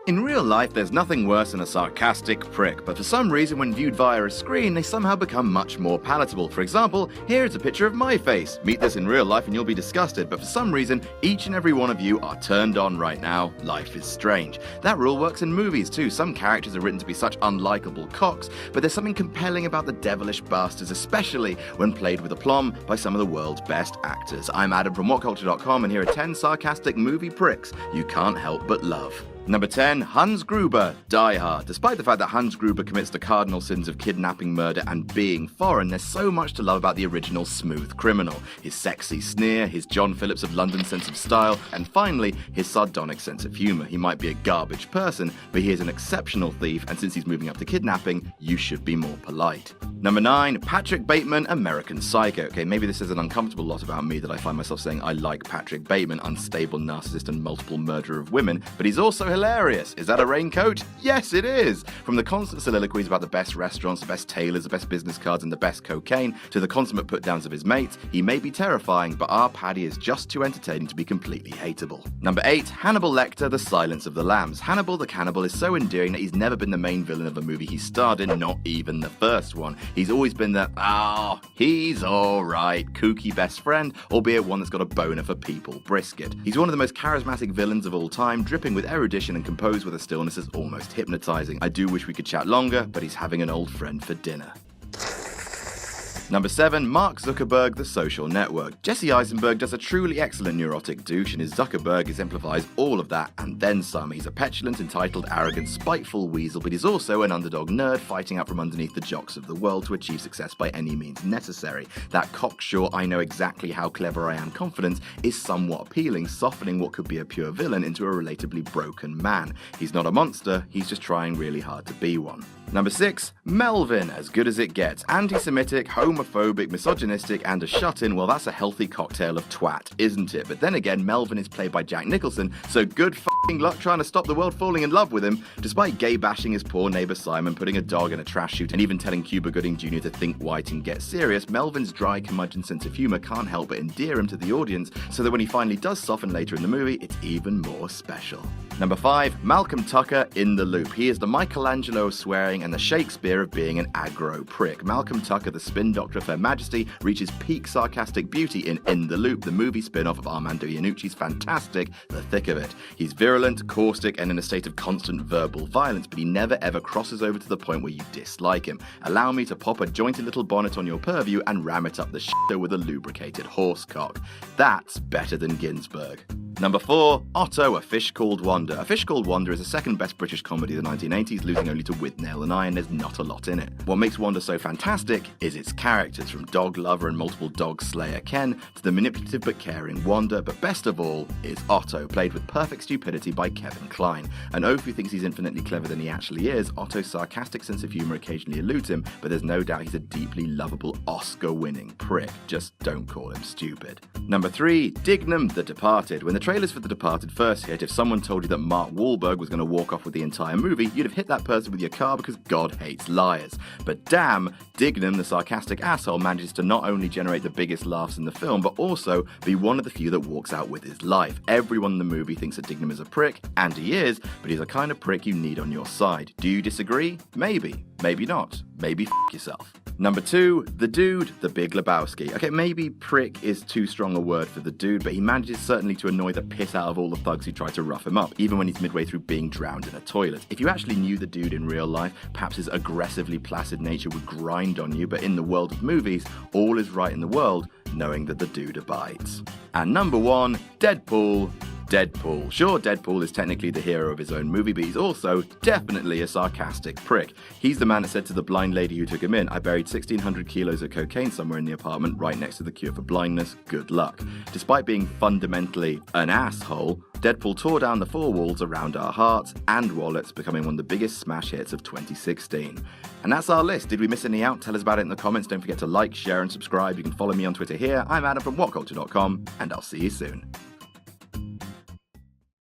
In real life, there's nothing worse than a sarcastic prick, but for some reason when viewed via a screen, they somehow become much more palatable. For example, here is a picture of my face. Meet this in real life and you'll be disgusted, but for some reason, each and every one of you are turned on right now. Life is strange. That rule works in movies too. Some characters are written to be such unlikable cocks, but there's something compelling about the devilish bastards, especially when played with aplomb by some of the world's best actors. I'm Adam from Whatculture.com, and here are 10 sarcastic movie pricks you can't help but love. Number 10, Hans Gruber, Die Hard. Despite the fact that Hans Gruber commits the cardinal sins of kidnapping, murder, and being foreign, there's so much to love about the original smooth criminal. His sexy sneer, his John Phillips of London sense of style, and finally, his sardonic sense of humour. He might be a garbage person, but he is an exceptional thief, and since he's moving up to kidnapping, you should be more polite. Number 9, Patrick Bateman, American Psycho. Okay, maybe this is an uncomfortable lot about me that I find myself saying I like Patrick Bateman, unstable narcissist and multiple murderer of women, but he's also hilarious. Is that a raincoat? Yes, it is! From the constant soliloquies about the best restaurants, the best tailors, the best business cards, and the best cocaine, to the consummate put-downs of his mates, he may be terrifying, but our Paddy is just too entertaining to be completely hateable. Number 8, Hannibal Lecter, The Silence of the Lambs. Hannibal the Cannibal is so endearing that he's never been the main villain of a movie he starred in, not even the first one. He's always been the, he's alright, kooky best friend, albeit one that's got a boner for people brisket. He's one of the most charismatic villains of all time, dripping with erudition and composed with a stillness that's almost hypnotizing. I do wish we could chat longer, but he's having an old friend for dinner. Number 7, Mark Zuckerberg, The Social Network. Jesse Eisenberg does a truly excellent neurotic douche, and his Zuckerberg exemplifies all of that and then some. He's a petulant, entitled, arrogant, spiteful weasel, but he's also an underdog nerd fighting out from underneath the jocks of the world to achieve success by any means necessary. That cocksure, I know exactly how clever I am confidence is somewhat appealing, softening what could be a pure villain into a relatably broken man. He's not a monster, he's just trying really hard to be one. Number 6, Melvin, As Good As It Gets. Anti-Semitic, homophobic, misogynistic, and a shut-in. Well, that's a healthy cocktail of twat, isn't it? But then again, Melvin is played by Jack Nicholson, so good f***ing luck trying to stop the world falling in love with him. Despite gay-bashing his poor neighbour Simon, putting a dog in a trash chute, and even telling Cuba Gooding Jr. to think white and get serious, Melvin's dry, curmudgeon sense of humour can't help but endear him to the audience, so that when he finally does soften later in the movie, it's even more special. Number 5, Malcolm Tucker, In the Loop. He is the Michelangelo of swearing and the Shakespeare of being an aggro prick. Malcolm Tucker, the spin doctor of Her Majesty, reaches peak sarcastic beauty in The Loop, the movie spin-off of Armando Iannucci's fantastic The Thick of It. He's virulent, caustic, and in a state of constant verbal violence, but he never ever crosses over to the point where you dislike him. Allow me to pop a jointed little bonnet on your purview and ram it up the shitter with a lubricated horsecock. That's better than Ginsberg. Number 4, Otto, A Fish Called Wanda. A Fish Called Wanda is the second best British comedy of the 1980s, losing only to With Nail and I, and there's not a lot in it. What makes Wanda so fantastic is its characters, from dog lover and multiple dog slayer Ken to the manipulative but caring Wanda, but best of all is Otto, played with perfect stupidity by Kevin Kline. An oaf who thinks he's infinitely clever than he actually is, Otto's sarcastic sense of humour occasionally eludes him, but there's no doubt he's a deeply lovable Oscar-winning prick. Just don't call him stupid. Number 3, Dignam, The Departed. When the trailers for The Departed first hit, if someone told you that Mark Wahlberg was going to walk off with the entire movie, you'd have hit that person with your car because God hates liars. But damn, Dignam, the sarcastic asshole, manages to not only generate the biggest laughs in the film, but also be one of the few that walks out with his life. Everyone in the movie thinks that Dignam is a prick, and he is, but he's the kind of prick you need on your side. Do you disagree? Maybe. Maybe not. Maybe f*** yourself. Number 2, The Dude, The Big Lebowski. Okay, maybe prick is too strong a word for the dude, but he manages certainly to annoy the piss out of all the thugs who try to rough him up, even when he's midway through being drowned in a toilet. If you actually knew the dude in real life, perhaps his aggressively placid nature would grind on you, but in the world of movies, all is right in the world, knowing that the dude abides. And number 1, Deadpool. Deadpool. Sure, Deadpool is technically the hero of his own movie, but he's also definitely a sarcastic prick. He's the man that said to the blind lady who took him in, I buried 1,600 kilos of cocaine somewhere in the apartment right next to the cure for blindness, good luck. Despite being fundamentally an asshole, Deadpool tore down the 4 walls around our hearts and wallets, becoming one of the biggest smash hits of 2016. And that's our list. Did we miss any out? Tell us about it in the comments. Don't forget to like, share, and subscribe. You can follow me on Twitter here. I'm Adam from Whatculture.com, and I'll see you soon.